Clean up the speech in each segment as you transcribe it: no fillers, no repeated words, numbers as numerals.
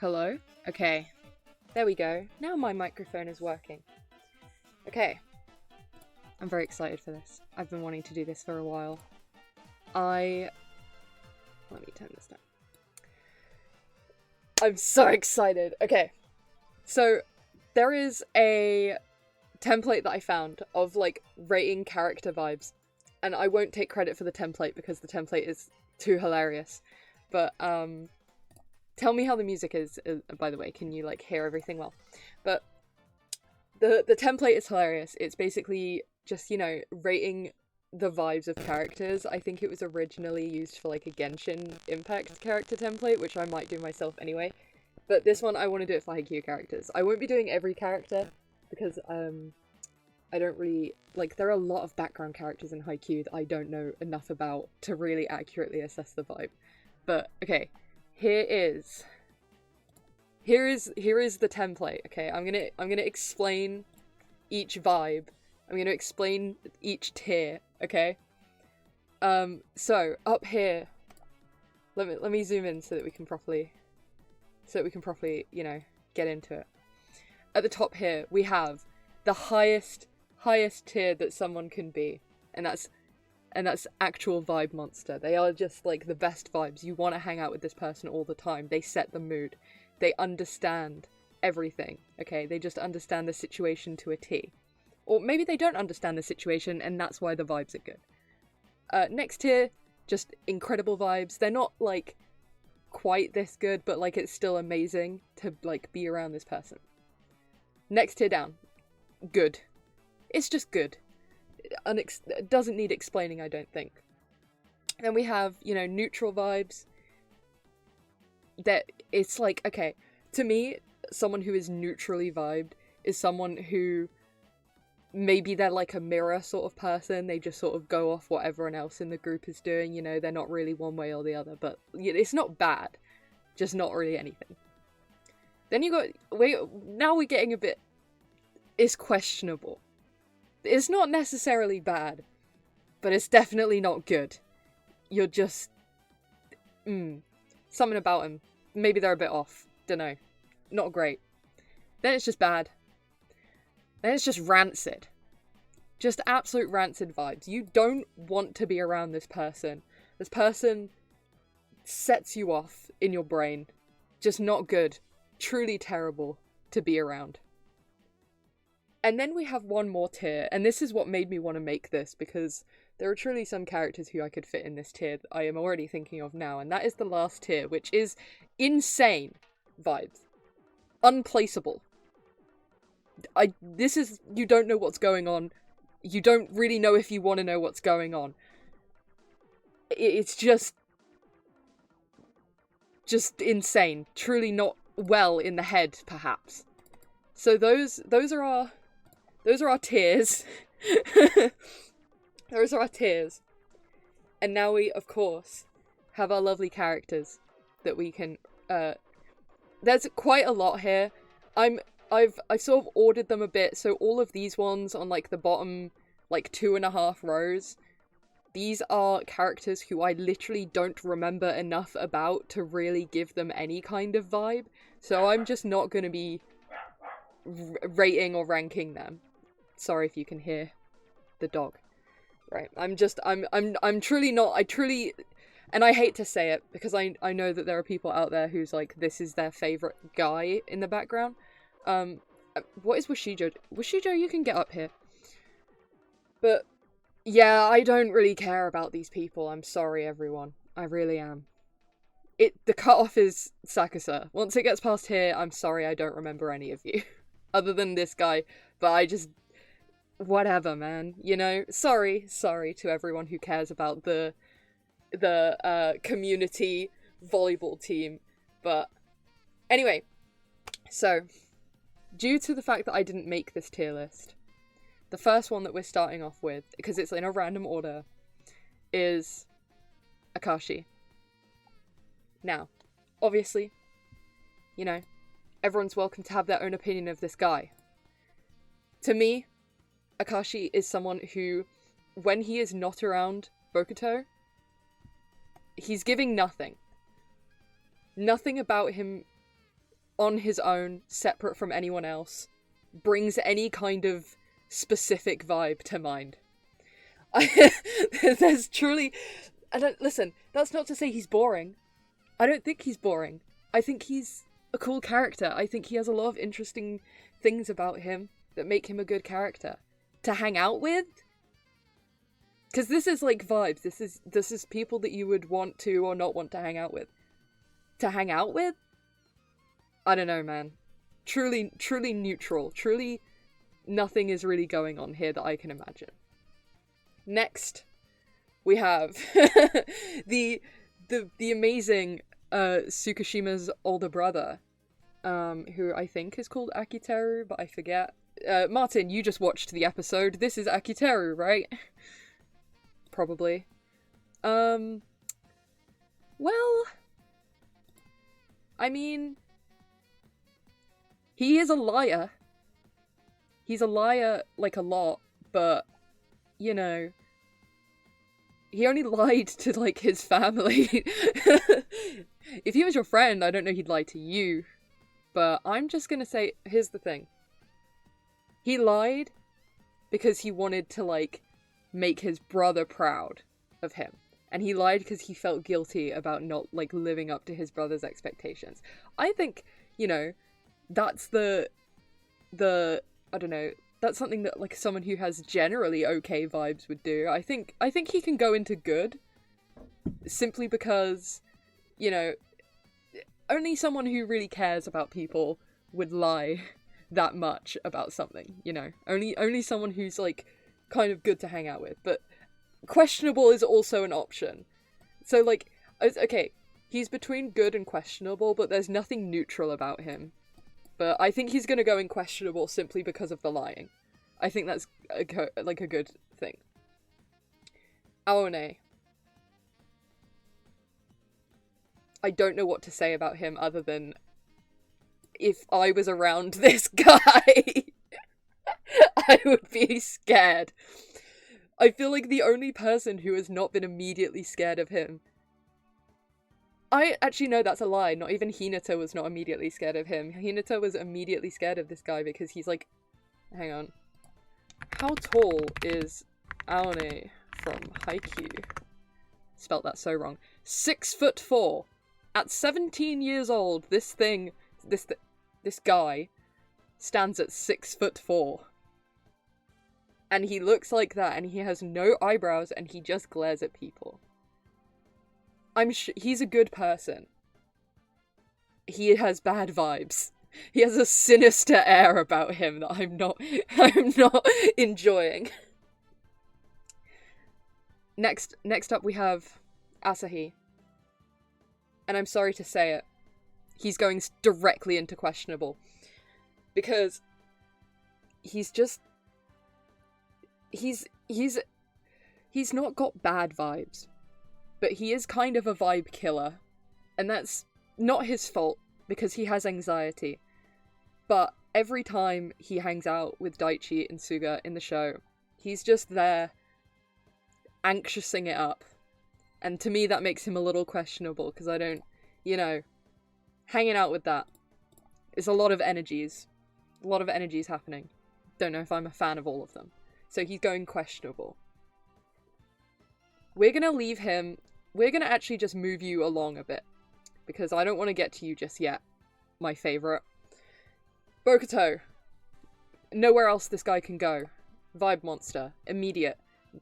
Hello? Okay. There we go. Now my microphone is working. Okay. I'm very excited for this. I've been wanting to do this for a while. Let me turn this down. I'm so excited. Okay. So, there is a template that I found of, like, rating character vibes. And I won't take credit for the template because the template is too hilarious. But, tell me how the music is, by the way. Can you, like, hear everything well? But the template is hilarious. It's basically just, you know, rating the vibes of characters. I think it was originally used for, like, a Genshin Impact character template, which I might do myself anyway. But this one, I want to do it for Haikyuu characters. I won't be doing every character, because, I don't really... Like, there are a lot of background characters in Haikyuu that I don't know enough about to really accurately assess the vibe. But, okay. Here is the template, okay? I'm gonna explain each vibe. I'm gonna explain each tier, okay? So, up here... Let me zoom in so that we can properly, you know, get into it. At the top here, we have the highest tier that someone can be. And that's actual vibe monster. They are just, like, the best vibes. You want to hang out with this person all the time. They set the mood. They understand everything, okay? They just understand the situation to a T. Or maybe they don't understand the situation, and that's why the vibes are good. Next tier, just incredible vibes. They're not, like, quite this good, but, like, it's still amazing to, like, be around this person. Next tier down, good. It's just good. It doesn't need explaining, I don't think. Then we have, you know, neutral vibes. That it's like, okay, to me, someone who is neutrally vibed is someone who maybe they're like a mirror sort of person. They just sort of go off what everyone else in the group is doing, you know, they're not really one way or the other, but it's not bad, just not really anything. Then now we're getting a bit, it's questionable. It's not necessarily bad, but it's definitely not good. You're just... something about them. Maybe they're a bit off. Dunno. Not great. Then it's just bad. Then it's just rancid. Just absolute rancid vibes. You don't want to be around this person. This person sets you off in your brain. Just not good. Truly terrible to be around. And then we have one more tier, and this is what made me want to make this, because there are truly some characters who I could fit in this tier that I am already thinking of now, and that is the last tier, which is insane vibes. Unplaceable. You don't know what's going on. You don't really know if you want to know what's going on. It's just insane. Truly not well in the head, perhaps. So those are our tiers. Those are our tiers. And now we, of course, have our lovely characters that we can, there's quite a lot here. I've sort of ordered them a bit, so all of these ones on, like, the bottom, like, 2.5 rows, these are characters who I literally don't remember enough about to really give them any kind of vibe, so I'm just not gonna be rating or ranking them. Sorry if you can hear the dog. Right, I'm truly not, and I hate to say it, because I know that there are people out there who's like, this is their favourite guy in the background. What is Washijo? Washijo, you can get up here. But, yeah, I don't really care about these people. I'm sorry, everyone. I really am. The cutoff is Sakusa. Once it gets past here, I'm sorry I don't remember any of you. Other than this guy. But I just... Whatever, man. You know? Sorry to everyone who cares about the community volleyball team. But, anyway. So, due to the fact that I didn't make this tier list, the first one that we're starting off with, because it's in a random order, is Akashi. Now, obviously, you know, everyone's welcome to have their own opinion of this guy. To me, Akashi is someone who, when he is not around Bokuto, he's giving nothing. Nothing about him on his own, separate from anyone else, brings any kind of specific vibe to mind. There's truly... listen, that's not to say he's boring. I don't think he's boring. I think he's a cool character. I think he has a lot of interesting things about him that make him a good character. To hang out with? Because this is like vibes. This is people that you would want to or not want to hang out with. To hang out with? I don't know, man. Truly neutral. Truly nothing is really going on here that I can imagine. Next, we have the amazing Tsukishima's older brother, who I think is called Akiteru, but I forget. Martin, you just watched the episode. This is Akiteru, right? Probably. Well, I mean, he is a liar. He's a liar, like, a lot, but, you know, he only lied to, like, his family. If he was your friend, I don't know he'd lie to you, but I'm just gonna say, here's the thing. He lied because he wanted to, like, make his brother proud of him. And he lied because he felt guilty about not, like, living up to his brother's expectations. I think, you know, that's the I don't know, that's something that, like, someone who has generally okay vibes would do. I think he can go into good simply because, you know, only someone who really cares about people would lie that much about something, you know. Only someone who's, like, kind of good to hang out with. But questionable is also an option. So, like, okay, he's between good and questionable, but there's nothing neutral about him. But I think he's gonna go in questionable simply because of the lying. I think that's a good thing. Aone. I don't know what to say about him other than if I was around this guy, I would be scared. I feel like the only person who has not been immediately scared of him... I actually know that's a lie. Not even Hinata was not immediately scared of him. Hinata was immediately scared of this guy because he's like... Hang on. How tall is Aone from Haikyuu? Spelt that so wrong. 6'4". At 17 years old, this guy stands at 6'4". And he looks like that, and he has no eyebrows, and he just glares at people. I'm sure he's a good person. He has bad vibes. He has a sinister air about him that I'm not enjoying. Next up we have Asahi. And I'm sorry to say it, he's going directly into questionable. Because he's just... He's not got bad vibes. But he is kind of a vibe killer. And that's not his fault, because he has anxiety. But every time he hangs out with Daichi and Suga in the show, he's just there, anxiousing it up. And to me that makes him a little questionable, because I don't, you know, hanging out with that is a lot of energies. A lot of energies happening. Don't know if I'm a fan of all of them. So he's going questionable. We're gonna leave him. We're gonna actually just move you along a bit, because I don't want to get to you just yet. My favourite. Bokuto. Nowhere else this guy can go. Vibe monster. Immediate.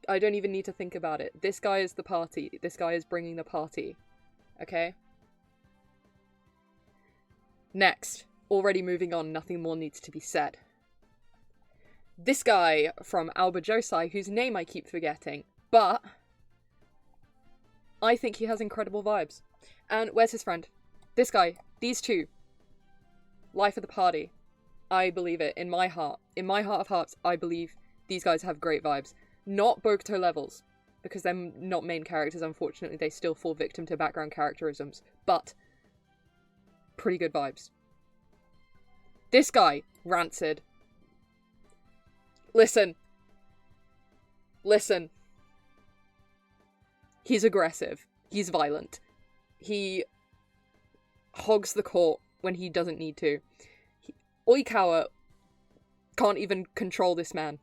I don't even need to think about it. This guy is the party. This guy is bringing the party. Okay? Next. Already moving on, nothing more needs to be said. This guy from Aoba Josai, whose name I keep forgetting, but I think he has incredible vibes. And where's his friend? This guy. These two. Life of the party. I believe it. In my heart. In my heart of hearts, I believe these guys have great vibes. Not Bokuto levels, because they're not main characters, unfortunately. They still fall victim to background characterisms. But pretty good vibes. This guy. Rancid. Listen. Listen. He's aggressive. He's violent. He hogs the court when he doesn't need to. Oikawa can't even control this man.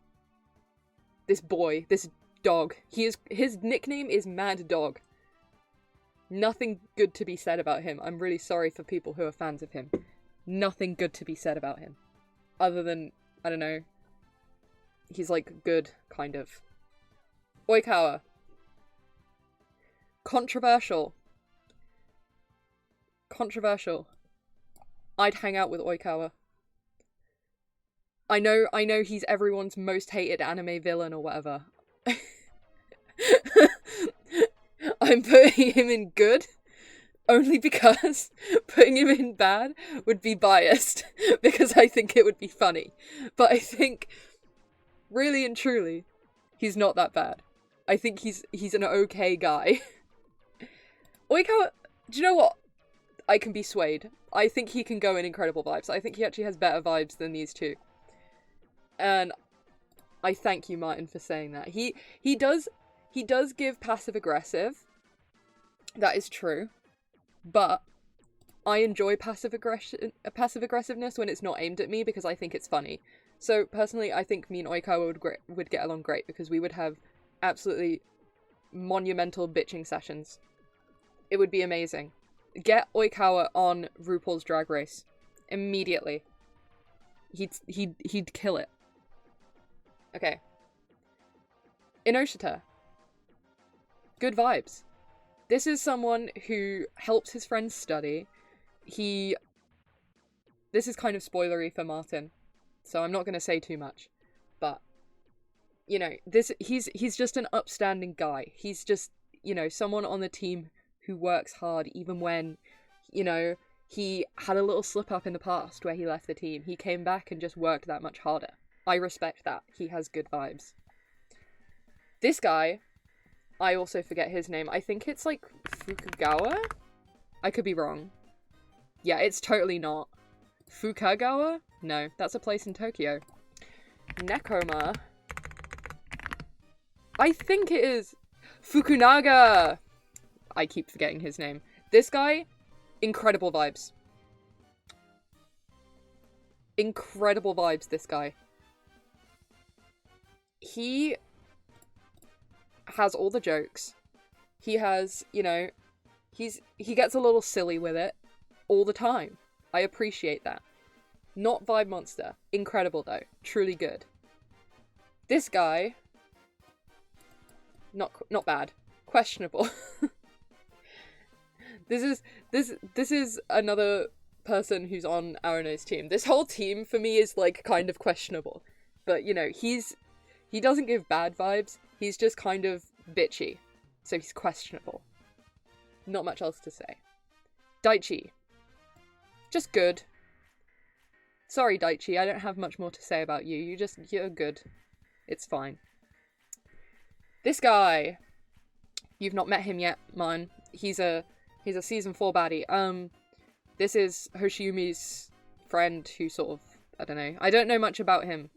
This boy, this dog. His nickname is Mad Dog. Nothing good to be said about him. I'm really sorry for people who are fans of him. Nothing good to be said about him. Other than, I don't know, he's like good, kind of. Oikawa. Controversial. I'd hang out with Oikawa. I know he's everyone's most hated anime villain or whatever. I'm putting him in good only because putting him in bad would be biased because I think it would be funny. But I think, really and truly, he's not that bad. I think he's an okay guy. Oikawa, do you know what? I can be swayed. I think he can go in incredible vibes. I think he actually has better vibes than these two. And I thank you, Martin, for saying that. He does give passive aggressive. That is true. But I enjoy passive aggressiveness when it's not aimed at me because I think it's funny. So personally, I think me and Oikawa would get along great because we would have absolutely monumental bitching sessions. It would be amazing. Get Oikawa on RuPaul's Drag Race immediately. He'd kill it. Okay. Inoshita. Good vibes. This is someone who helps his friends study. This is kind of spoilery for Martin, so I'm not going to say too much. But, you know, he's just an upstanding guy. He's just, you know, someone on the team who works hard even when, you know, he had a little slip up in the past where he left the team. He came back and just worked that much harder. I respect that. He has good vibes. This guy, I also forget his name. I think it's like Fukugawa? I could be wrong. Yeah, it's totally not. Fukagawa? No, that's a place in Tokyo. Nekoma. I think it is Fukunaga! I keep forgetting his name. This guy, incredible vibes. Incredible vibes, this guy. He has all the jokes. He has, you know, he gets a little silly with it all the time. I appreciate that. Not vibe monster. Incredible though. Truly good. This guy, not bad. Questionable. This is another person who's on Arano's team. This whole team for me is like kind of questionable. But you know, he doesn't give bad vibes. He's just kind of bitchy. So he's questionable. Not much else to say. Daichi. Just good. Sorry, Daichi, I don't have much more to say about you. You're good. It's fine. This guy. You've not met him yet, man. He's a season 4 baddie. This is Hoshiumi's friend who sort of, I don't know. I don't know much about him.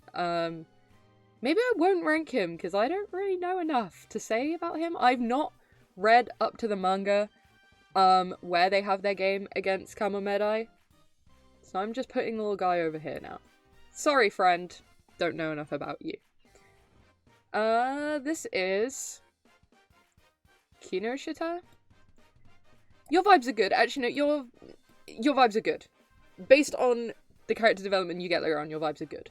Maybe I won't rank him because I don't really know enough to say about him. I've not read up to the manga where they have their game against Kamomedai. So I'm just putting the little guy over here now. Sorry, friend. Don't know enough about you. This is Kinoshita? Your vibes are good. Actually, no, your vibes are good. Based on the character development you get later on, your vibes are good.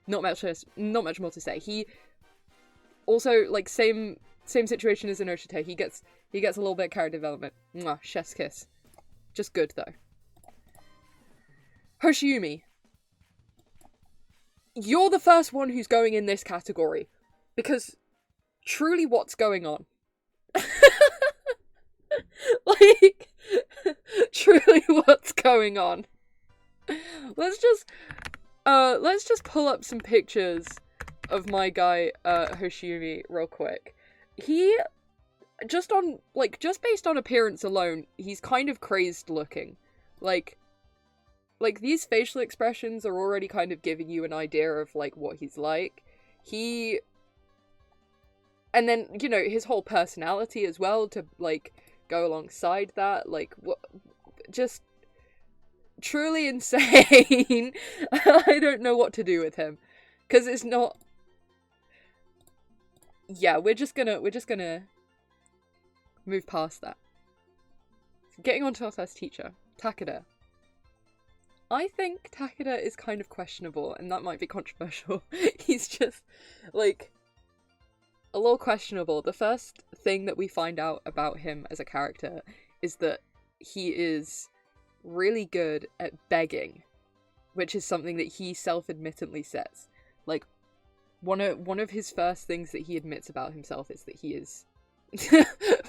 Not much more to say. He also, like, same situation as Inoshita. He gets a little bit of character development. Mwah, chef's kiss. Just good though. Hoshiumi. You're the first one who's going in this category. Because truly what's going on? Like, truly what's going on? Let's just pull up some pictures of my guy, Hoshiumi, real quick. He, just based on appearance alone, he's kind of crazed looking. Like these facial expressions are already kind of giving you an idea of, like, what he's like. And then, you know, his whole personality as well to, like, go alongside that. Like, truly insane. I don't know what to do with him. Because it's not... Yeah, we're just gonna move past that. Getting on to our first teacher, Takeda. I think Takeda is kind of questionable, and that might be controversial. He's just, like, a little questionable. The first thing that we find out about him as a character is that he is really good at begging, which is something that he self-admittedly says. Like, one of his first things that he admits about himself is that he is...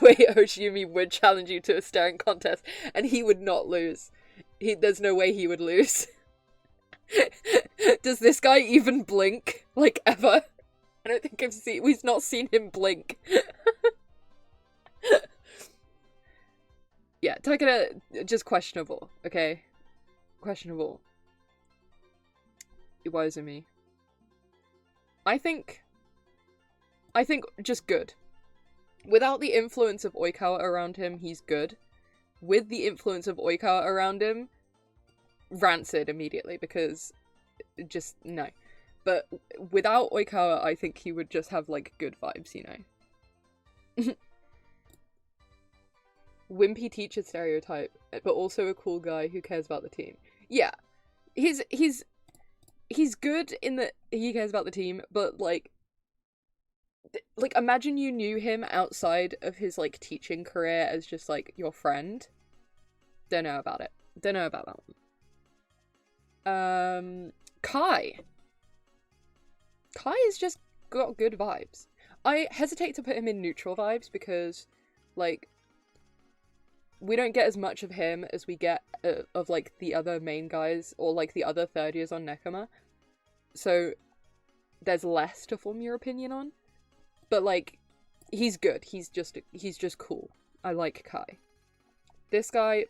Wait, Hoshiyumi would challenge you to a staring contest, and he would not lose. There's no way he would lose. Does this guy even blink? Like, ever? I don't think we've not seen him blink. Yeah, Takeda, just questionable, okay? Questionable. Iwaizumi. I think just good. Without the influence of Oikawa around him, he's good. With the influence of Oikawa around him, rancid immediately, because just no. But without Oikawa, I think he would just have, like, good vibes, you know? Wimpy teacher stereotype, but also a cool guy who cares about the team. Yeah, he's good in that he cares about the team, but, like, imagine you knew him outside of his, like, teaching career as just, like, your friend. Don't know about it. Don't know about that one. Kai. Kai has just got good vibes. I hesitate to put him in neutral vibes because, like, we don't get as much of him as we get of, like, the other main guys or, like, the other third years on Nekoma. So, there's less to form your opinion on. But, like, he's good. He's just cool. I like Kai. This guy,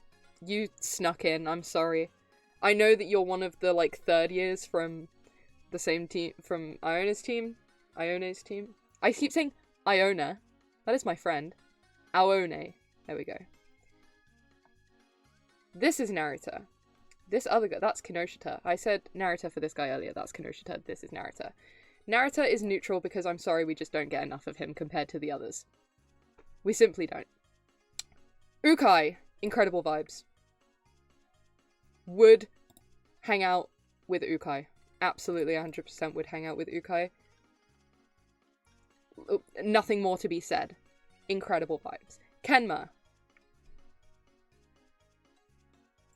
you snuck in. I'm sorry. I know that you're one of the, like, third years from the same team, from Iona's team. Ione's team. I keep saying Iona. That is my friend. Aone. There we go. This is Narita. This other guy, that's Kinoshita. I said Narita for this guy earlier. That's Kinoshita. This is Narita. Narita is neutral because I'm sorry, we just don't get enough of him compared to the others. We simply don't. Ukai, incredible vibes. Would hang out with Ukai. Absolutely 100% would hang out with Ukai. Nothing more to be said. Incredible vibes. Kenma.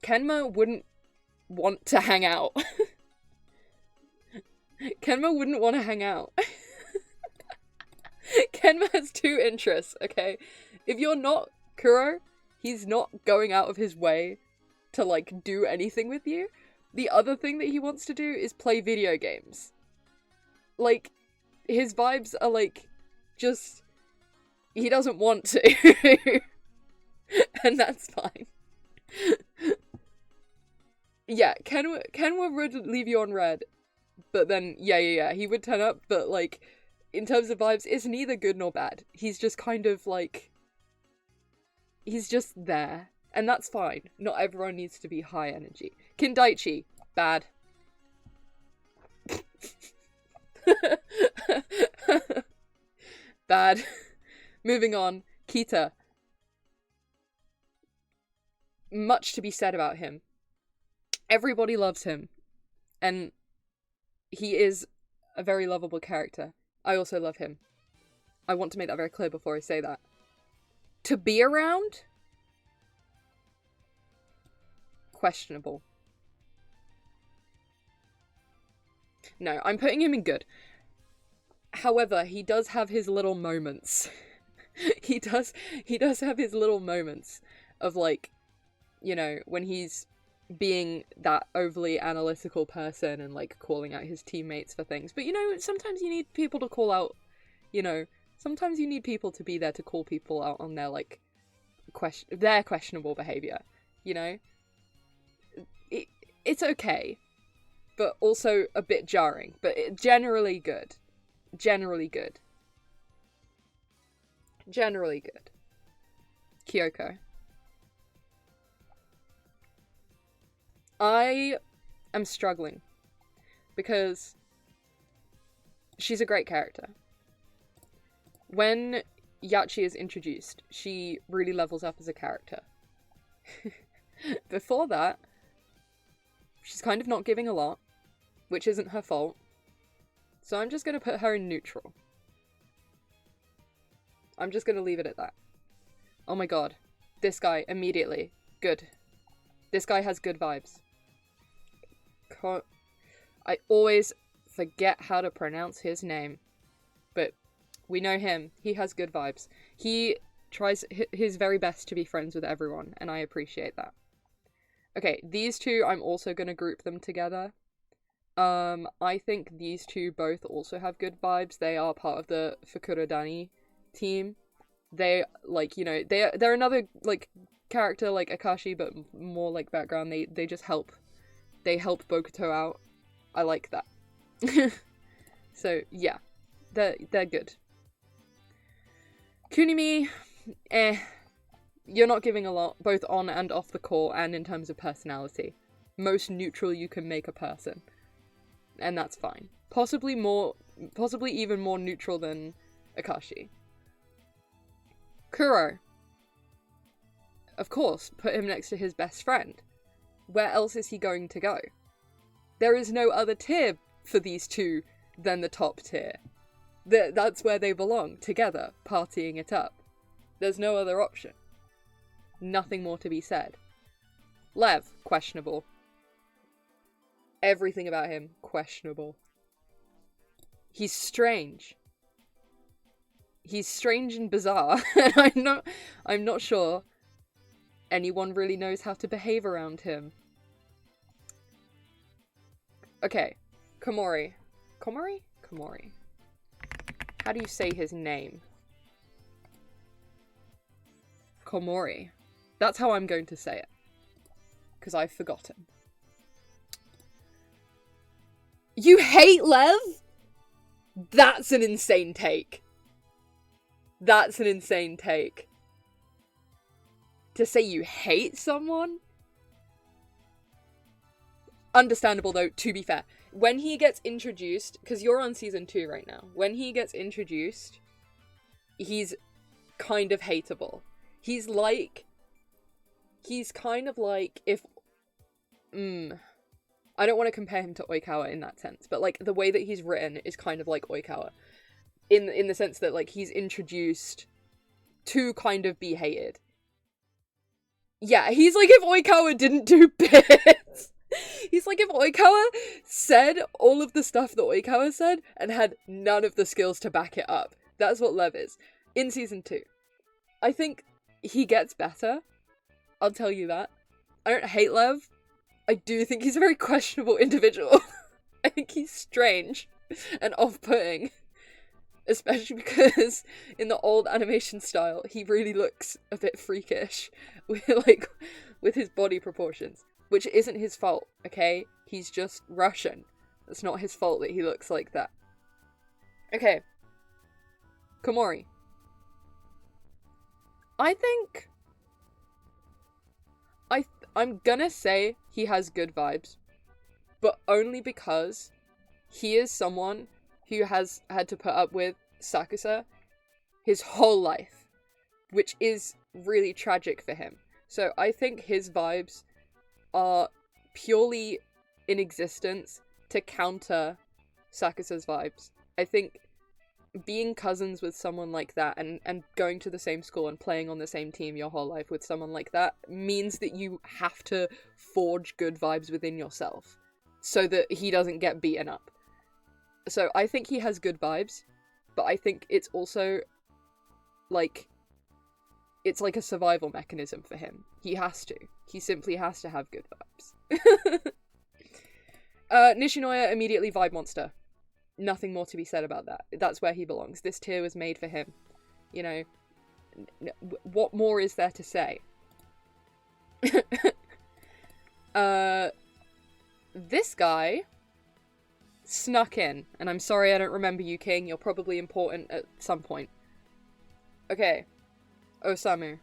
Kenma wouldn't want to hang out. Kenma wouldn't want to hang out. Kenma has two interests, okay? If you're not Kuro, he's not going out of his way to, like, do anything with you. The other thing that he wants to do is play video games. Like, his vibes are, like, just... he doesn't want to. And that's fine. Yeah, Kenwa would leave you on red. But then, yeah, he would turn up, but, like, in terms of vibes, it's neither good nor bad. He's just kind of, like... he's just there. And that's fine. Not everyone needs to be high energy. Kindaichi, bad. Bad. Moving on. Kita. Much to be said about him. Everybody loves him. And he is a very lovable character. I also love him. I want to make that very clear before I say that. To be around? Questionable. No, I'm putting him in good. However, he does have his little moments. he does have his little moments of, like, you know, when he's being that overly analytical person and, like, calling out his teammates for things. But, you know, sometimes you need people to call out, you know, sometimes you need people to be there to call people out on their, like, their questionable behavior, you know? It's okay, but also a bit jarring, but generally good. Generally good. Generally good. Kyoko. I am struggling because she's a great character. When Yachi is introduced, she really levels up as a character. Before that, she's kind of not giving a lot, which isn't her fault. So I'm just going to put her in neutral. I'm just going to leave it at that. Oh my god. This guy, immediately. Good. This guy has good vibes. I always forget how to pronounce his name. But we know him. He has good vibes. He tries his very best to be friends with everyone, and I appreciate that. Okay, these two, I'm also going to group them together. I think these two both also have good vibes. They are part of the Fukurodani team. They, like, you know, they're another, like, character like Akashi, but more like background. They just help. They help Bokuto out. I like that. So, yeah. They're good. Kunimi, you're not giving a lot, both on and off the court, and in terms of personality. Most neutral you can make a person. And that's fine. Possibly even more neutral than Akashi. Kuro. Of course, put him next to his best friend. Where else is he going to go? There is no other tier for these two than the top tier. That's where they belong, together, partying it up. There's no other option. Nothing more to be said. Lev, questionable. Everything about him, questionable. He's strange. He's strange and bizarre, and I'm not sure anyone really knows how to behave around him. Okay, Komori. Komori? How do you say his name? Komori. That's how I'm going to say it. Because I've forgotten. You hate Lev? That's an insane take. That's an insane take. To say you hate someone? Understandable though, to be fair. When he gets introduced, because you're on season 2 right now, when he gets introduced, he's kind of hateable. He's kind of like if, I don't want to compare him to Oikawa in that sense, but like the way that he's written is kind of like Oikawa. In the sense that like he's introduced to kind of be hated. Yeah, he's like if Oikawa didn't do bits. He's like if Oikawa said all of the stuff that Oikawa said and had none of the skills to back it up. That's what Lev is. In season 2. I think he gets better. I'll tell you that. I don't hate Lev. I do think he's a very questionable individual. I think he's strange and off-putting. Especially because in the old animation style, he really looks a bit freakish with his body proportions. Which isn't his fault, okay? He's just Russian. It's not his fault that he looks like that. Okay. Komori. I think... I'm gonna say he has good vibes. But only because he is someone who has had to put up with Sakusa his whole life. Which is really tragic for him. So I think his vibes are purely in existence to counter Sakusa's vibes. I think being cousins with someone like that and going to the same school and playing on the same team your whole life with someone like that means that you have to forge good vibes within yourself so that he doesn't get beaten up. So I think he has good vibes, but I think it's also like it's like a survival mechanism for him. He has to. He simply has to have good vibes. Nishinoya, immediately vibe monster. Nothing more to be said about that. That's where he belongs. This tier was made for him. You know, what more is there to say? This guy snuck in. And I'm sorry I don't remember you, King. You're probably important at some point. Okay. Osamu.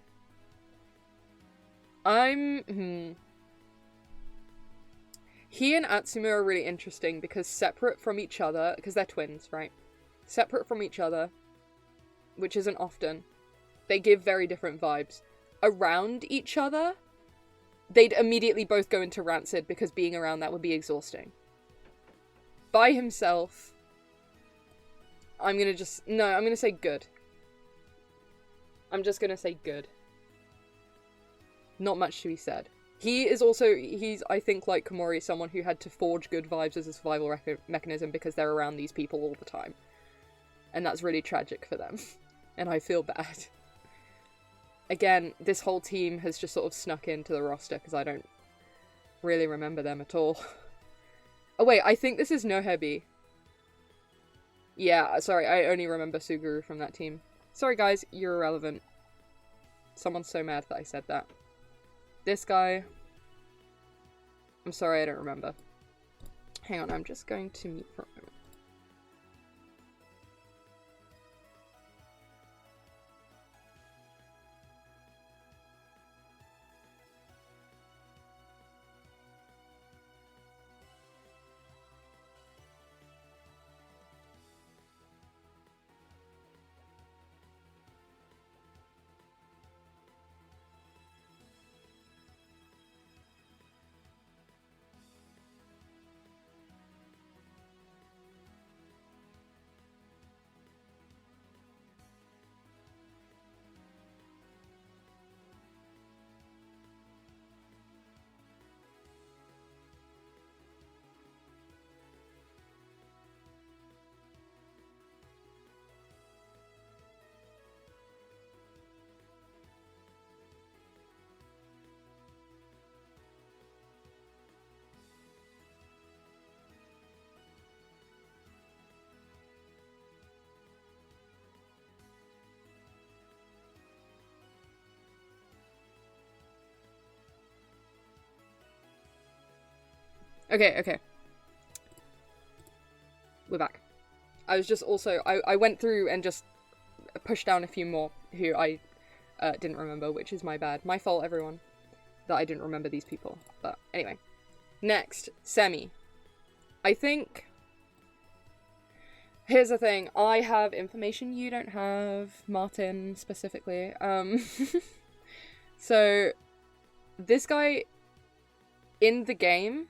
he and Atsumu are really interesting because separate from each other, because they're twins, right? Separate from each other, which isn't often, they give very different vibes. Around each other, they'd immediately both go into rancid because being around that would be exhausting. By himself, I'm gonna say good. I'm just gonna say good. Not much to be said. He's, I think, like Komori, someone who had to forge good vibes as a survival mechanism because they're around these people all the time. And that's really tragic for them. And I feel bad. Again, this whole team has just sort of snuck into the roster because I don't really remember them at all. Oh wait, I think this is Nohebi. Yeah, sorry, I only remember Suguru from that team. Sorry guys, you're irrelevant. Someone's so mad that I said that. This guy... I'm sorry, I don't remember. Hang on, I'm just going to mute for a moment. Okay. We're back. I was just also... I went through and just pushed down a few more who I didn't remember, which is my bad. My fault, everyone, that I didn't remember these people. But anyway. Next, Semi. I think... Here's the thing. I have information you don't have, Martin, specifically. So, this guy in the game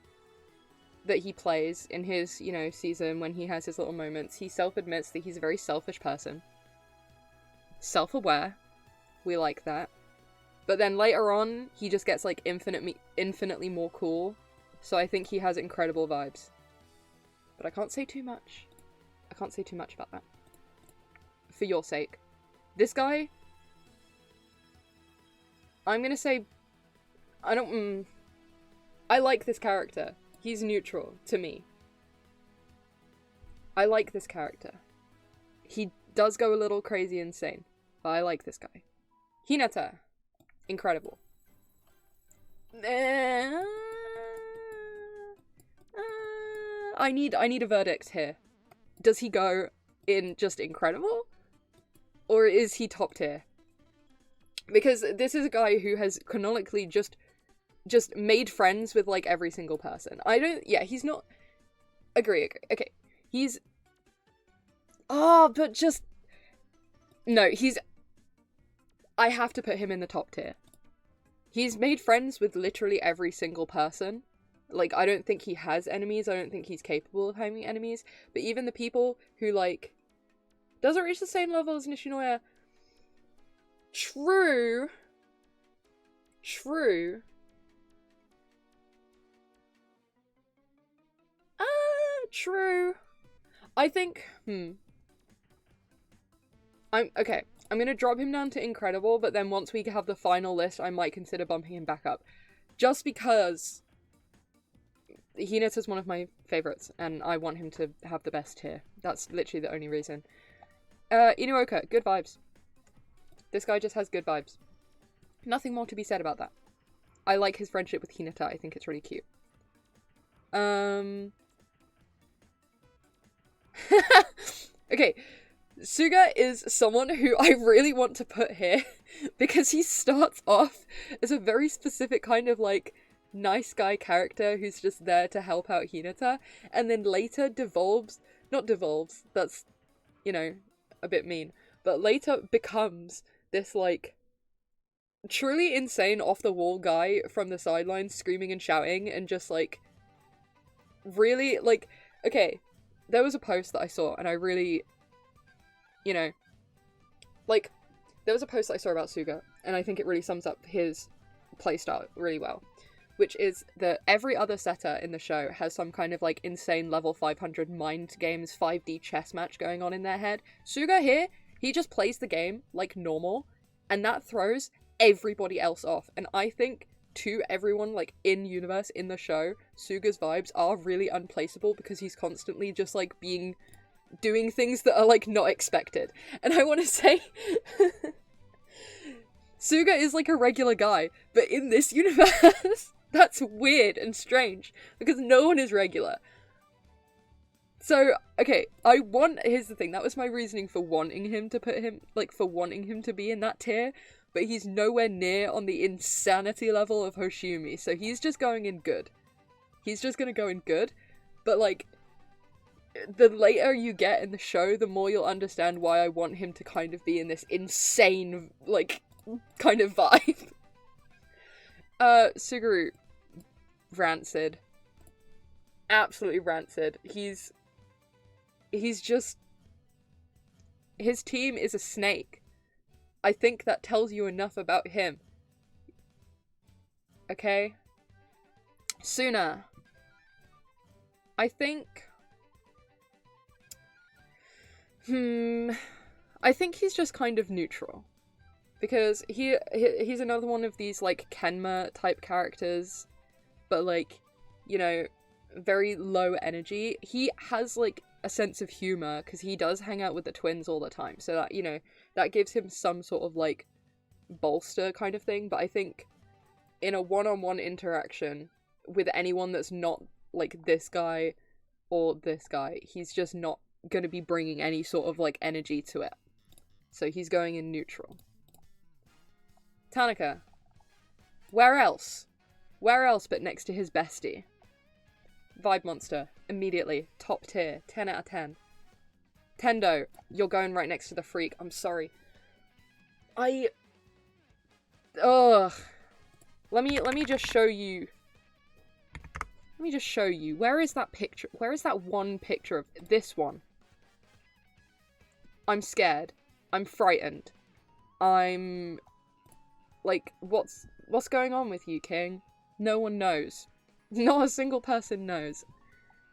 that he plays in his, you know, season when he has his little moments, he self-admits that he's a very selfish person. Self-aware. We like that. But then later on, he just gets, like, infinitely more cool. So I think he has incredible vibes. But I can't say too much. I can't say too much about that. For your sake. This guy... I'm gonna say... I like this character. He's neutral, to me. I like this character. He does go a little crazy insane, but I like this guy. Hinata. Incredible. I need a verdict here. Does he go in just incredible? Or is he top tier? Because this is a guy who has canonically just made friends with, like, every single person. He's not... Agree. Okay. He's... but just... No, he's... I have to put him in the top tier. He's made friends with literally every single person. Like, I don't think he has enemies. I don't think he's capable of having enemies. But even the people who, like... Doesn't reach the same level as Nishinoya. True. True. I think, okay. I'm gonna drop him down to incredible, but then once we have the final list, I might consider bumping him back up. Just because Hinata's one of my favorites, and I want him to have the best tier. That's literally the only reason. Inuoka, good vibes. This guy just has good vibes. Nothing more to be said about that. I like his friendship with Hinata. I think it's really cute. Okay, Suga is someone who I really want to put here because he starts off as a very specific kind of, like, nice guy character who's just there to help out Hinata, and then later not devolves, that's, you know, a bit mean, but later becomes this, like, truly insane off-the-wall guy from the sidelines screaming and shouting and just, like, really, like, okay, there was a post that I saw and I really, you know, like, there was a post that I saw about Suga, and I think it really sums up his playstyle really well, which is that every other setter in the show has some kind of, like, insane level 500 mind games 5D chess match going on in their head. Suga here, he just plays the game like normal, and that throws everybody else off. And I think to everyone, like, in universe, in the show, Suga's vibes are really unplaceable because he's constantly just, like, doing things that are, like, not expected. And I want to say Suga is, like, a regular guy, but in this universe that's weird and strange because no one is regular. So, okay, here's the thing, that was my reasoning for wanting him to be in that tier, but he's nowhere near on the insanity level of Hoshimi, so he's just going in good. He's just gonna go in good, but, like, the later you get in the show, the more you'll understand why I want him to kind of be in this insane, like, kind of vibe. Suguru, rancid. Absolutely rancid. He's just... His team is a snake. I think that tells you enough about him. Okay? Suna. I think he's just kind of neutral. Because he's another one of these, like, Kenma type characters, but, like, you know, very low energy. He has, like, a sense of humor, because he does hang out with the twins all the time, so that, you know, that gives him some sort of, like, bolster kind of thing, but I think in a one-on-one interaction with anyone that's not, like, this guy or this guy, he's just not gonna be bringing any sort of, like, energy to it. So he's going in neutral. Tanaka. Where else? Where else but next to his bestie? Vibe monster. Immediately. Top tier. 10 out of 10. Tendo. You're going right next to the freak. I'm sorry. Ugh. Let me just show you. Let me just show you. Where is that picture? Where is that one picture of this one? I'm scared. I'm frightened. I'm... Like, what's going on with you, King? No one knows. Not a single person knows.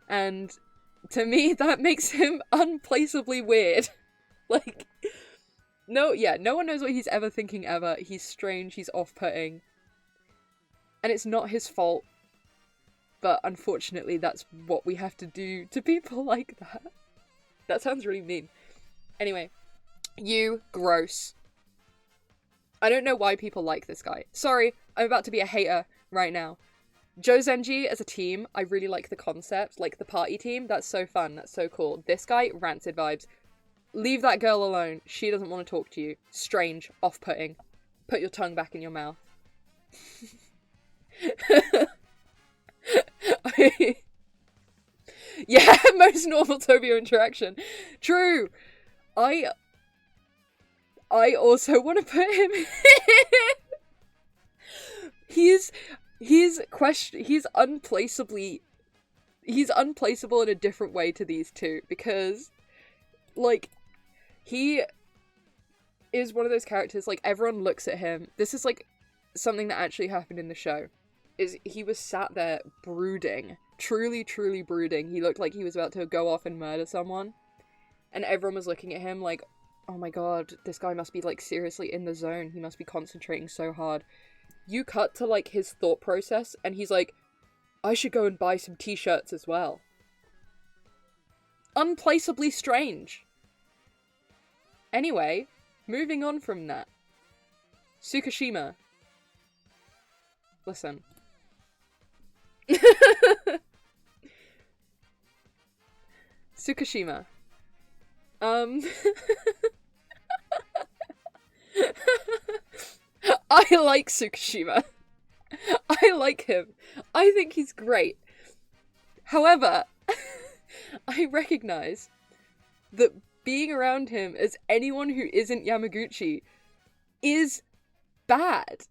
And to me, that makes him unplaceably weird. Like, no one knows what he's ever thinking ever. He's strange, he's off-putting. And it's not his fault. But unfortunately, that's what we have to do to people like that. That sounds really mean. Anyway, you gross. I don't know why people like this guy. Sorry, I'm about to be a hater right now. Jozenji as a team, I really like the concept. Like, the party team, that's so fun, that's so cool. This guy, rancid vibes. Leave that girl alone. She doesn't want to talk to you. Strange, off-putting. Put your tongue back in your mouth. Yeah, most normal Tobio interaction. True. I also want to put him in. He's unplaceable in a different way to these two, because, like, he is one of those characters, like, everyone looks at him. This is, like, something that actually happened in the show. Is he was sat there brooding. Truly, truly brooding. He looked like he was about to go off and murder someone. And everyone was looking at him like, oh my god, this guy must be, like, seriously in the zone. He must be concentrating so hard. You cut to, like, his thought process, and he's like, I should go and buy some t-shirts as well. Unplaceably strange. Anyway, moving on from that. Tsukishima. Listen. Tsukishima. I like Tsukishima. I like him. I think he's great. However, I recognize that being around him as anyone who isn't Yamaguchi is bad.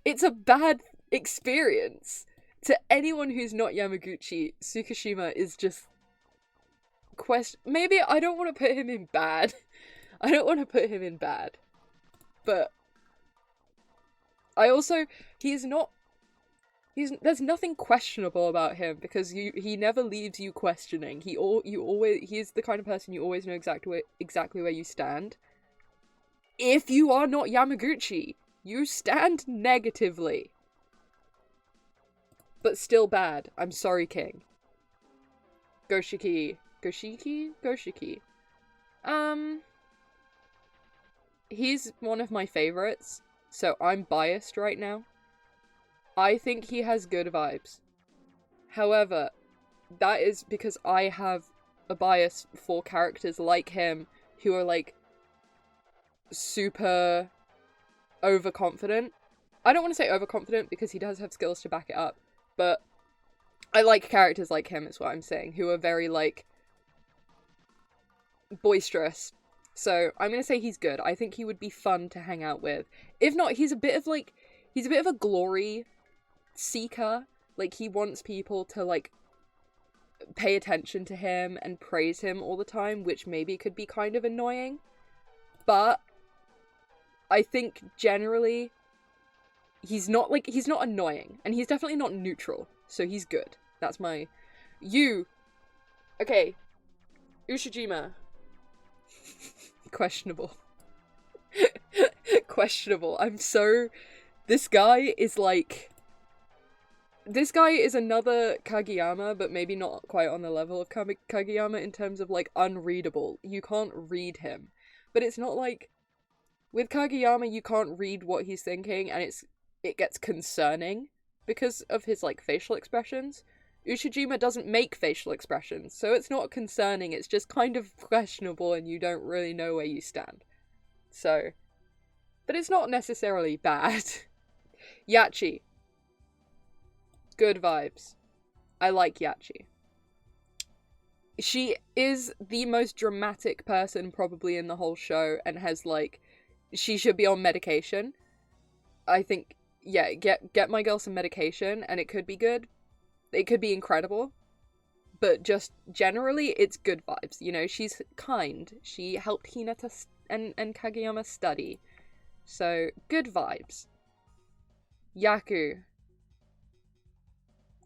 It's a bad experience. To anyone who's not Yamaguchi, Tsukishima is just maybe I don't want to put him in bad. I don't want to put him in bad. But I also there's nothing questionable about him because he never leaves you questioning. He's the kind of person you always know exactly where you stand. If you are not Yamaguchi, you stand negatively. But still bad. I'm sorry, King. Goshiki. He's one of my favorites, so I'm biased right now. I think he has good vibes. However, that is because I have a bias for characters like him who are like super overconfident. I don't want to say overconfident because he does have skills to back it up, but I like characters like him is what I'm saying, who are very like boisterous. So I'm gonna say he's good. I think he would be fun to hang out with. If not, he's a bit of a glory seeker. Like, he wants people to like pay attention to him and praise him all the time, which maybe could be kind of annoying. But I think generally he's not annoying, and he's definitely not neutral, so he's good. That's my okay, Ushijima. Questionable. Questionable. This guy is another Kageyama, but maybe not quite on the level of Kageyama in terms of like unreadable. You can't read him. But it's not like with Kageyama you can't read what he's thinking, and it gets concerning because of his like facial expressions. Ushijima doesn't make facial expressions, so it's not concerning, it's just kind of questionable and you don't really know where you stand. So, but it's not necessarily bad. Yachi. Good vibes. I like Yachi. She is the most dramatic person probably in the whole show and has like, she should be on medication. I think, yeah, get my girl some medication and it could be good. It could be incredible, but just generally, it's good vibes. You know, she's kind. She helped Hinata and Kageyama study. So, good vibes. Yaku.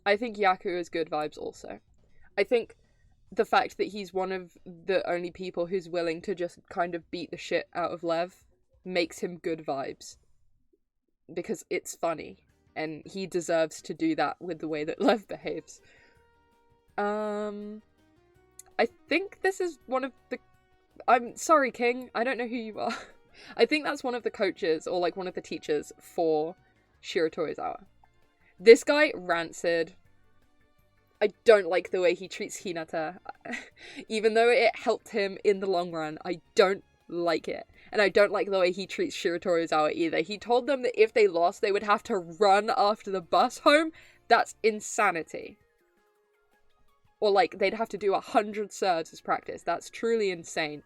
I think Yaku is good vibes also. I think the fact that he's one of the only people who's willing to just kind of beat the shit out of Lev makes him good vibes. Because it's funny. And he deserves to do that with the way that Lev behaves. I think this is one of the... I'm sorry, King. I don't know who you are. I think that's one of the coaches, or like one of the teachers for Shiratorizawa. This guy, rancid. I don't like the way he treats Hinata. Even though it helped him in the long run, I don't like it. And I don't like the way he treats Shiratorizawa either. He told them that if they lost, they would have to run after the bus home. That's insanity. Or like, they'd have to do 100 serves as practice. That's truly insane.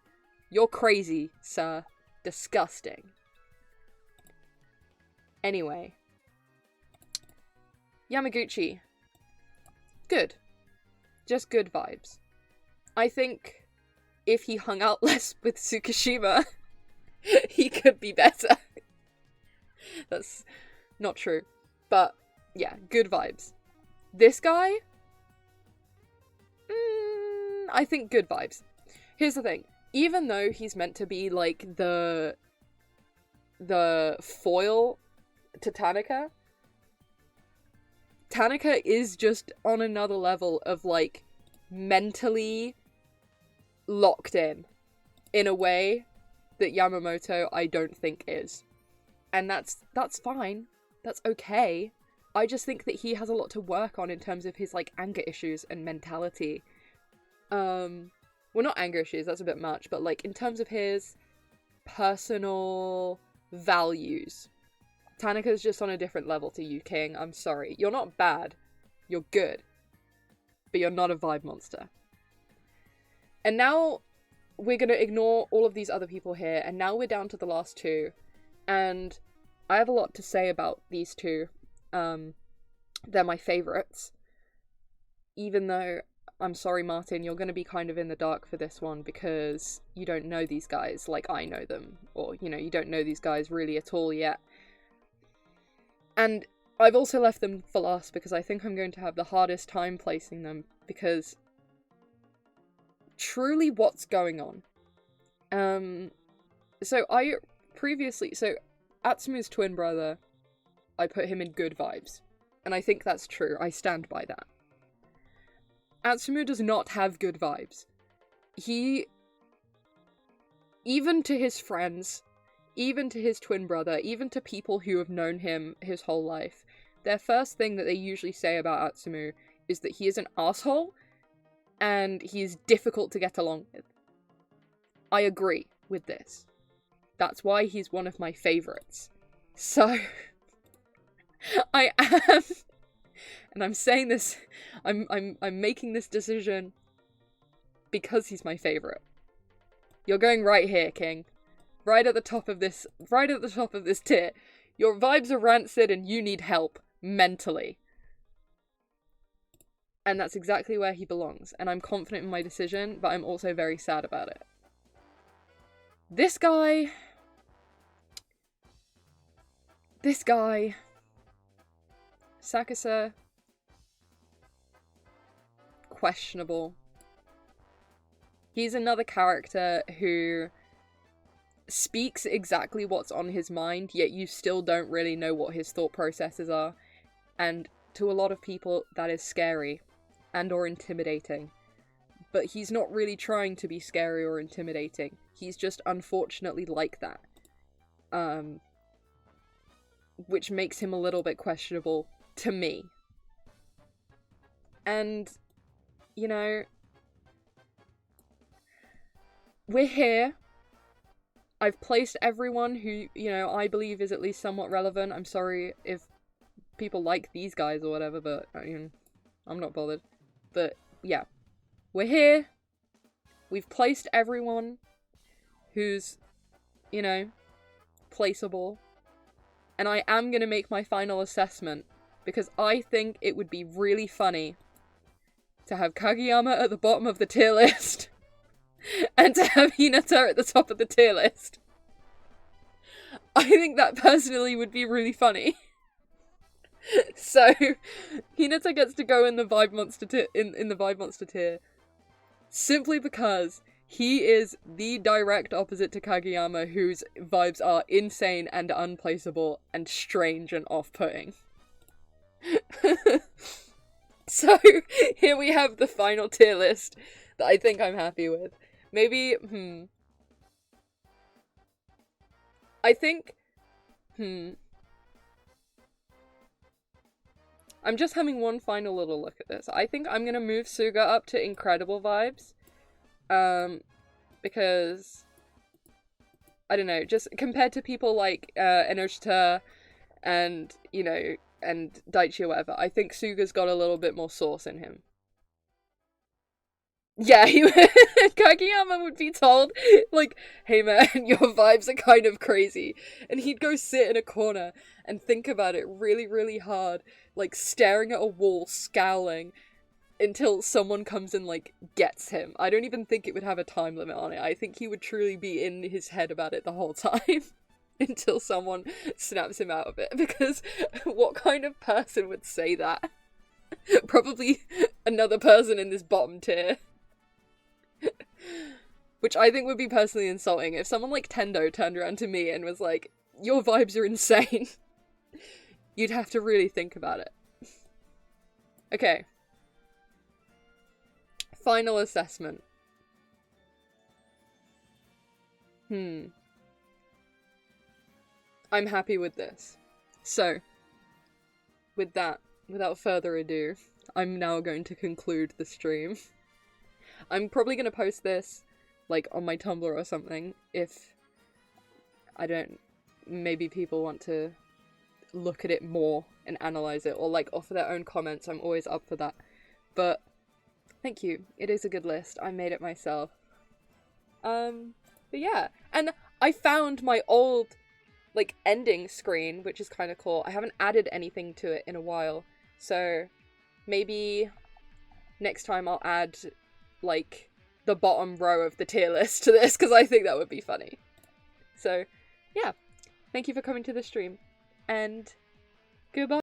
You're crazy, sir. Disgusting. Anyway. Yamaguchi. Good. Just good vibes. I think if he hung out less with Tsukishima, he could be better. That's not true. But, yeah, good vibes. This guy? I think good vibes. Here's the thing. Even though he's meant to be, like, the foil to Tanaka, Tanaka is just on another level of, like, mentally locked in a way that Yamamoto I don't think is. And that's fine. That's okay. I just think that he has a lot to work on in terms of his, like, anger issues and mentality. Well, not anger issues, that's a bit much, but, like, in terms of his personal values. Tanaka's just on a different level to you, King. I'm sorry. You're not bad. You're good. But you're not a vibe monster. And now we're going to ignore all of these other people here, and now we're down to the last two. And I have a lot to say about these two. They're my favourites. Even though, I'm sorry, Martin, you're going to be kind of in the dark for this one because you don't know these guys like I know them. Or, you know, you don't know these guys really at all yet. And I've also left them for last because I think I'm going to have the hardest time placing them because truly what's going on? So Atsumo's twin brother, I put him in good vibes. And I think that's true. I stand by that. Atsumo does not have good vibes. He, even to his friends, even to his twin brother, even to people who have known him his whole life, their first thing that they usually say about Atsumo is that he is an asshole and he is difficult to get along with. I agree with this. That's why he's one of my favourites. So, I am, and I'm saying this, I'm making this decision because he's my favourite. You're going right here, King. Right at the top of this tier. Your vibes are rancid and you need help, mentally. And that's exactly where he belongs, and I'm confident in my decision, but I'm also very sad about it. This guy, Sakasa, questionable. He's another character who speaks exactly what's on his mind, yet you still don't really know what his thought processes are. And to a lot of people, that is scary and or intimidating. But he's not really trying to be scary or intimidating. He's just unfortunately like that. Which makes him a little bit questionable to me. And, you know, we're here. I've placed everyone who, you know, I believe is at least somewhat relevant. I'm sorry if people like these guys or whatever, but I mean, I'm not bothered. But, yeah. We're here. We've placed everyone who's, you know, placeable. And I am going to make my final assessment because I think it would be really funny to have Kageyama at the bottom of the tier list and to have Hinata at the top of the tier list. I think that personally would be really funny. So, Hinata gets to go in the Vibe Monster in the Vibe Monster tier simply because he is the direct opposite to Kageyama, whose vibes are insane and unplaceable and strange and off-putting. So, here we have the final tier list that I think I'm happy with. Maybe, I think, I'm just having one final little look at this. I think I'm gonna move Suga up to incredible vibes. Because, I don't know, just compared to people like, Enoshita and, you know, and Daichi or whatever, I think Suga's got a little bit more sauce in him. Yeah, Kageyama would be told, like, hey man, your vibes are kind of crazy. And he'd go sit in a corner and think about it really, really hard, like, staring at a wall, scowling, until someone comes and, like, gets him. I don't even think it would have a time limit on it. I think he would truly be in his head about it the whole time. Until someone snaps him out of it. Because what kind of person would say that? Probably another person in this bottom tier. Which I think would be personally insulting. If someone like Tendo turned around to me and was like, your vibes are insane. You'd have to really think about it. Okay. Final assessment. I'm happy with this. So, with that, without further ado, I'm now going to conclude the stream. I'm probably going to post this, like, on my Tumblr or something, if, I don't, maybe people want to look at it more and analyze it, or like offer their own comments. I'm always up for that. But thank you. It is a good list. I made it myself. But yeah, and I found my old like ending screen, which is kind of cool. I haven't added anything to it in a while, so maybe next time I'll add like the bottom row of the tier list to this, because I think that would be funny. So yeah, thank you for coming to the stream, and goodbye.